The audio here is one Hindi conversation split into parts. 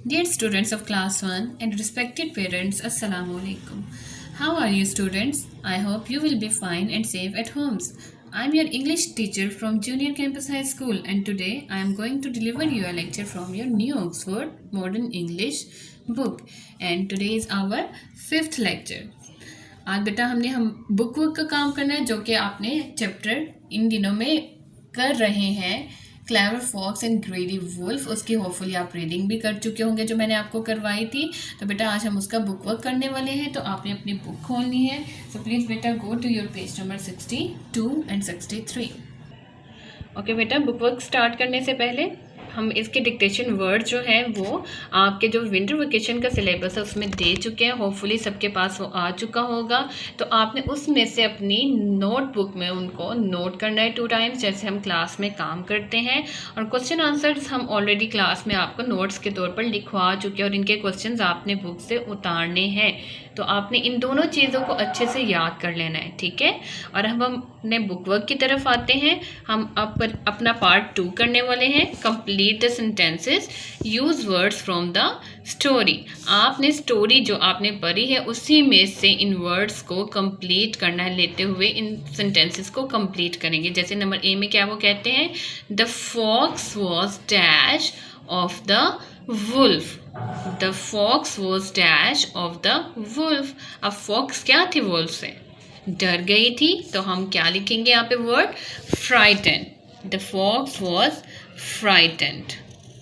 Dear students of class 1 and respected parents, Assalamu alaikum. How are you students? I hope you will be fine and safe at homes. I am your English teacher from Junior Campus High School and today I am going to deliver you a lecture from your New Oxford Modern English book and today is our 5th lecture. आज बेटा हम बुक वर्क का काम करना है जो कि आपने चैप्टर इन दिनों में कर रहे हैं clever fox and greedy wolf, उसकी होपफुली आप रीडिंग भी कर चुके होंगे जो मैंने आपको करवाई थी। तो बेटा आज हम उसका बुक वर्क करने वाले हैं, तो आपने अपनी बुक खोलनी है। सो प्लीज़ बेटा go to your page number 62 and 63। Okay बेटा, बुक वर्क स्टार्ट करने से पहले हम इसके डिक्टेशन वर्ड जो है वो आपके जो विंटर वेकेशन का सिलेबस है उसमें दे चुके हैं। होपफुली सबके पास वो आ चुका होगा, तो आपने उसमें से अपनी नोटबुक में उनको नोट करना है 2 टाइम्स, जैसे हम क्लास में काम करते हैं। और क्वेश्चन आंसर्स हम ऑलरेडी क्लास में आपको नोट्स के तौर पर लिखवा चुके हैं और इनके क्वेश्चन आपने बुक से उतारने हैं। तो आपने इन दोनों चीज़ों को अच्छे से याद कर लेना है, ठीक है। और हम अपने बुक वर्क की तरफ आते हैं। हम अपना पार्ट 2 करने वाले हैं। Complete the sentences, use words from the story. आपने स्टोरी जो आपने पढ़ी है उसी में से इन वर्ड्स को कंप्लीट करना है, लेते हुए इन सेंटेंसेस को कंप्लीट करेंगे। जैसे नंबर ए में क्या वो कहते हैं, the fox was dash of the wolf. The fox was dash of the wolf. अब फॉक्स क्या थी, वुल्फ से डर गई थी, तो हम क्या लिखेंगे यहाँ पे word frightened. The fox was frightened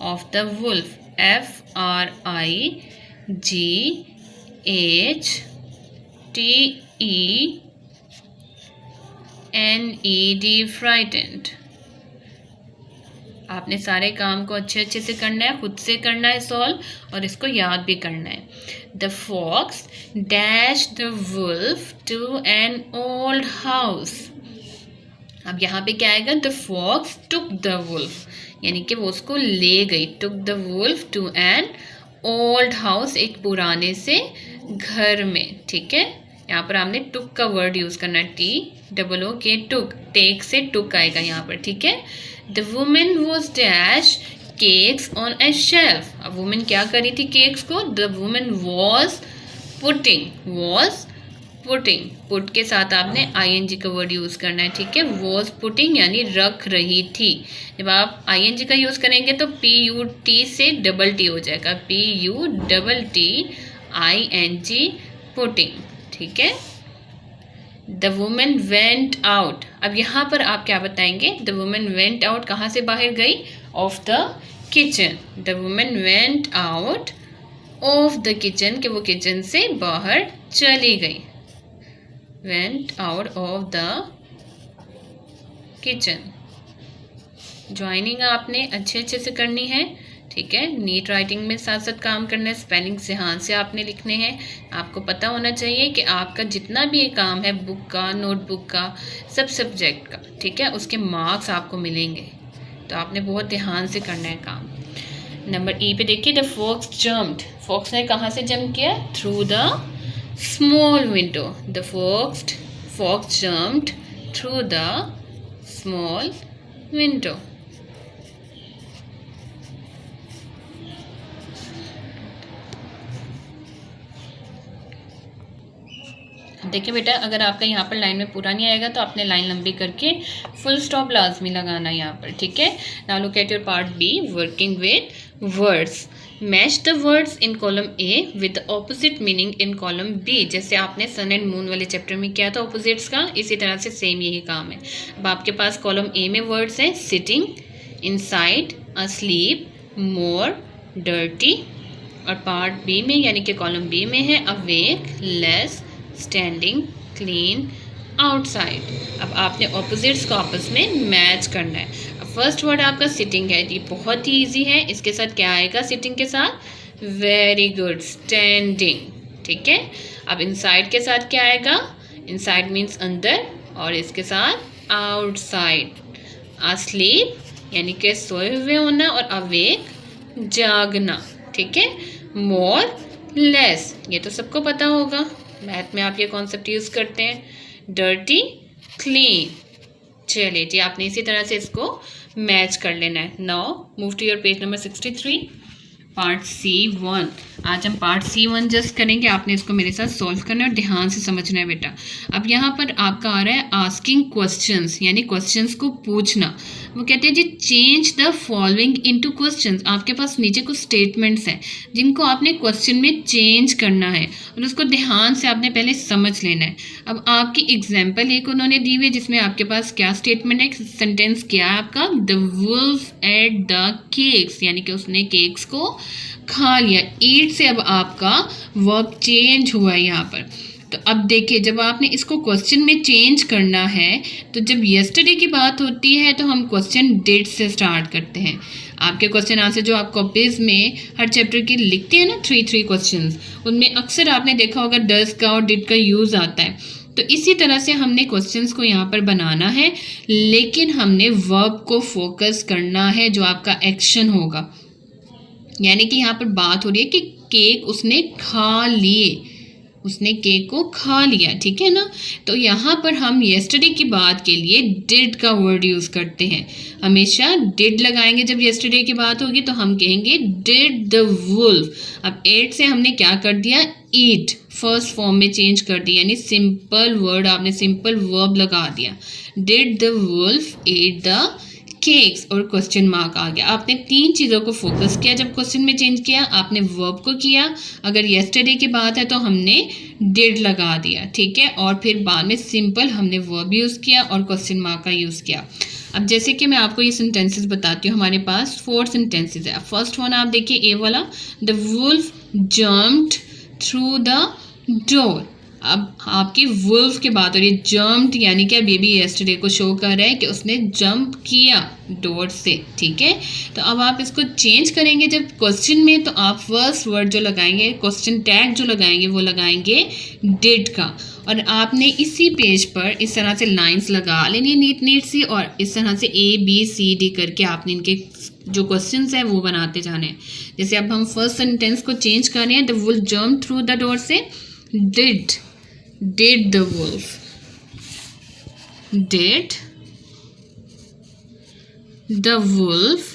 of the wolf. FRIGHTENED, frightened. आपने सारे काम को अच्छे अच्छे से करना है, खुद से करना है सॉल्व, और इसको याद भी करना है। The fox dash the wolf to an old house. अब यहाँ पे क्या आएगा, the fox took the wolf, यानी कि वो उसको ले गई। Took the wolf to an old house, एक पुराने से घर में, ठीक है। यहाँ पर हमने टुक का वर्ड यूज करना है, TOOK, टुक, टेक से टुक आएगा यहाँ पर, ठीक है। The women was dash cakes on A shelf. अब वुमेन क्या करी थी केक्स को, the women was putting, put के साथ आपने ING का वर्ड यूज करना है, ठीक है। वॉज पुटिंग यानी रख रही थी। जब आप ING का यूज करेंगे तो PUT से डबल T हो जाएगा, PUTTING, पुटिंग, ठीक है। The women went out. अब यहाँ पर आप क्या बताएंगे, द वुमेन वेंट आउट कहाँ से बाहर गई, of the kitchen. The women went out of the kitchen, कि वो किचन से बाहर चली गई। Went out of the kitchen. Joining आपने अच्छे अच्छे से करनी है, ठीक है। नीट राइटिंग में साथ साथ काम करना है, स्पेलिंग ध्यान से आपने लिखने हैं। आपको पता होना चाहिए कि आपका जितना भी ये काम है बुक का, नोटबुक का, सब सब्जेक्ट का, ठीक है, उसके मार्क्स आपको मिलेंगे, तो आपने बहुत ध्यान से करना है काम। नंबर E पे देखिए, द फॉक्स जम्प्ड। फॉक्स ने कहाँ से जंप किया, through the small window. The fox jumped through the small window. देखिए बेटा, अगर आपका यहाँ पर लाइन में पूरा नहीं आएगा तो आपने लाइन लंबी करके फुल स्टॉप लाजमी लगाना है यहाँ पर, ठीक है। Now look at your part B, working with words. Match the words in column A with the opposite meaning in column B। जैसे आपने सन एंड मून वाले चैप्टर में किया था ऑपोजिट्स का, इसी तरह से सेम यही काम है। अब आपके पास कॉलम A में वर्ड्स हैं, सिटिंग, इनसाइड, अस्लीप, मोर, डर्टी। और पार्ट B में यानी कि कॉलम B में है awake, less, standing, clean, outside. अब आपने ऑपोजिट्स को आपस में मैच करना है। अब फर्स्ट वर्ड आपका सिटिंग है, ये बहुत ही इजी है। इसके साथ क्या आएगा सिटिंग के साथ, वेरी गुड, स्टैंडिंग, ठीक है। अब इनसाइड के साथ क्या आएगा, इनसाइड मीन्स अंदर, और इसके साथ आउटसाइड। अस्लीप यानी कि सोए हुए होना, और अवेक जागना, ठीक है। मोर, लेस, ये तो सबको पता होगा, मैथ में आप ये कॉन्सेप्ट यूज़ करते हैं। Dirty, clean. चलिए जी, आपने इसी तरह से इसको मैच कर लेना है। Now move to your page number 63। Part C1। आज हम पार्ट C1 जस्ट करेंगे। आपने इसको मेरे साथ सॉल्व करना है और ध्यान से समझना है बेटा। अब यहाँ पर आपका आ रहा है आस्किंग क्वेश्चंस, यानी क्वेश्चंस को पूछना। वो कहते हैं जी change the following into questions. आपके पास नीचे कुछ स्टेटमेंट्स हैं जिनको आपने क्वेश्चन में चेंज करना है और उसको ध्यान से आपने पहले समझ लेना है। अब आपकी एग्जाम्पल एक उन्होंने दी हुई है जिसमें आपके पास क्या स्टेटमेंट है, सेंटेंस क्या है आपका, the wolf eight the cakes, यानी कि उसने केक्स को खा लिया। ईट से अब आपका वर्ब चेंज हुआ है यहाँ पर। तो अब देखिए जब आपने इसको क्वेश्चन में चेंज करना है तो जब यस्टरडे की बात होती है तो हम क्वेश्चन डिड से स्टार्ट करते हैं। आपके क्वेश्चन आंसर जो आप कॉपीज में हर चैप्टर की लिखते हैं ना 3 क्वेश्चंस, उनमें अक्सर आपने देखा होगा डज का और डिड का यूज़ आता है। तो इसी तरह से हमने क्वेश्चंस को यहाँ पर बनाना है, लेकिन हमने वर्ब को फोकस करना है जो आपका एक्शन होगा। यानी कि यहाँ पर बात हो रही है कि केक उसने खा लिए, उसने केक को खा लिया, ठीक है ना। तो यहाँ पर हम येस्टरडे की बात के लिए डिड का वर्ड यूज़ करते हैं। हमेशा डिड लगाएंगे जब येस्टरडे की बात होगी तो हम कहेंगे डिड द वुल्फ। अब एट से हमने क्या कर दिया, ईट फर्स्ट फॉर्म में चेंज कर दिया, यानी सिंपल वर्ड आपने सिंपल वर्ब लगा दिया। Did the wolf eight the cakes और क्वेश्चन मार्क आ गया। आपने 3 चीज़ों को फोकस किया जब क्वेश्चन में चेंज किया। आपने वर्ब को किया, अगर येस्टरडे की बात है तो हमने डिड लगा दिया, ठीक है। और फिर बाद में सिंपल हमने वर्ब यूज़ किया और क्वेश्चन मार्क का यूज़ किया। अब जैसे कि मैं आपको ये सेंटेंसेस बताती हूँ, हमारे पास 4 सेंटेंसेस है। फर्स्ट वन आप देखिए ए वाला, the wolf jumped through the door. अब आपकी वुल्फ की बात हो रही है, जम्प्ड यानी कि अब ये भी येस्टरडे को शो कर रहा है कि उसने जंप किया डोर से, ठीक है। तो अब आप इसको चेंज करेंगे जब क्वेश्चन में, तो आप फर्स्ट वर्ड जो लगाएंगे, क्वेश्चन टैग जो लगाएंगे वो लगाएंगे डिड का। और आपने इसी पेज पर इस तरह से लाइंस लगा लेनी नीट सी, और इस तरह से ABCD करके आपने इनके जो क्वेश्चंस है वो बनाते जाने हैं। जैसे अब हम फर्स्ट सेंटेंस को चेंज कर रहे हैं, the wolf jump through the door से did the wolf, did the wolf।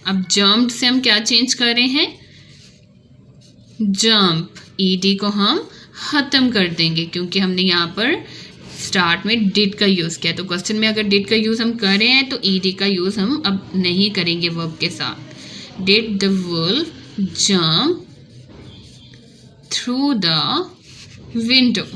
अब jumped से हम क्या चेंज कर रहे हैं, jump, ED को हम ख़त्म कर देंगे क्योंकि हमने यहाँ पर स्टार्ट में did का यूज़ किया। तो क्वेश्चन में अगर did का यूज़ हम कर रहे हैं तो ED का यूज़ हम अब नहीं करेंगे वर्ब के साथ। did the wolf jump through the window।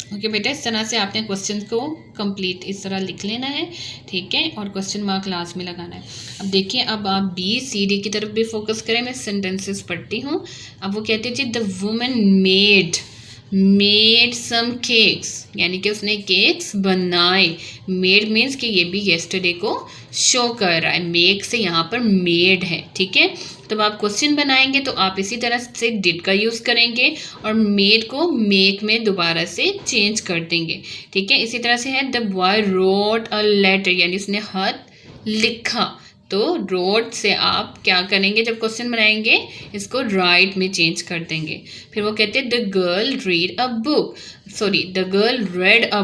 Okay बेटा, इस तरह से आपने क्वेश्चन को कंप्लीट इस तरह लिख लेना है, ठीक है, और क्वेश्चन मार्क लास्ट में लगाना है। अब देखिए, अब आप BCD की तरफ भी फोकस करें। मैं सेंटेंसेस पढ़ती हूँ। अब वो कहते हैं जी the woman made some cakes, यानी कि उसने केक्स बनाए। मेड मीन्स कि ये भी येस्टरडे को शो कर रहा है, मेक से यहाँ पर मेड है, ठीक है। तब आप क्वेश्चन बनाएंगे तो आप इसी तरह से डिड का यूज़ करेंगे और मेड को मेक में दोबारा से चेंज कर देंगे, ठीक है। इसी तरह से है the boy wrote a letter, यानी उसने खत लिखा। तो रोट से आप क्या करेंगे जब क्वेश्चन बनाएंगे, इसको राइट में चेंज कर देंगे। फिर वो कहते हैं the girl read a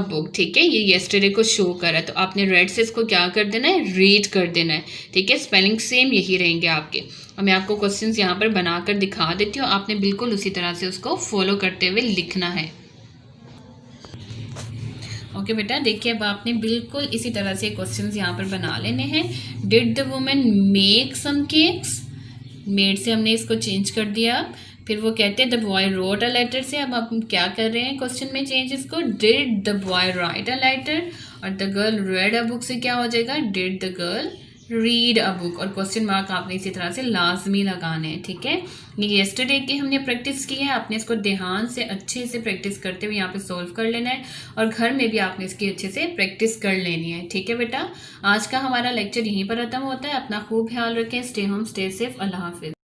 book, ठीक है। ये येस्टरडे को शो कर रहा है तो आपने रेड से इसको क्या कर देना है, रीड कर देना है, ठीक है। स्पेलिंग सेम यही रहेंगे आपके। और मैं आपको क्वेश्चंस यहाँ पर बनाकर दिखा देती हूँ, आपने बिल्कुल उसी तरह से उसको फॉलो करते हुए लिखना है। ओके बेटा, देखिए अब आपने बिल्कुल इसी तरह से क्वेश्चंस यहाँ पर बना लेने हैं। Did the woman make some cakes, made से हमने इसको चेंज कर दिया। फिर वो कहते हैं the boy wrote a letter से अब हम क्या कर रहे हैं क्वेश्चन में चेंज इसको, did the boy write a letter. और the girl read a book से क्या हो जाएगा, did the girl read a book. और क्वेश्चन मार्क आपने इसी तरह से लाजमी लगाने हैं, ठीक है। ये येस्टरडे की हमने प्रैक्टिस की है, आपने इसको ध्यान से अच्छे से प्रैक्टिस करते हुए यहाँ पे सॉल्व कर लेना है और घर में भी आपने इसकी अच्छे से प्रैक्टिस कर लेनी है, ठीक है बेटा। आज का हमारा लेक्चर यहीं पर खत्म होता है। अपना खूब ख्याल रखें। Stay home, stay safe. अल्लाह हाफिज़।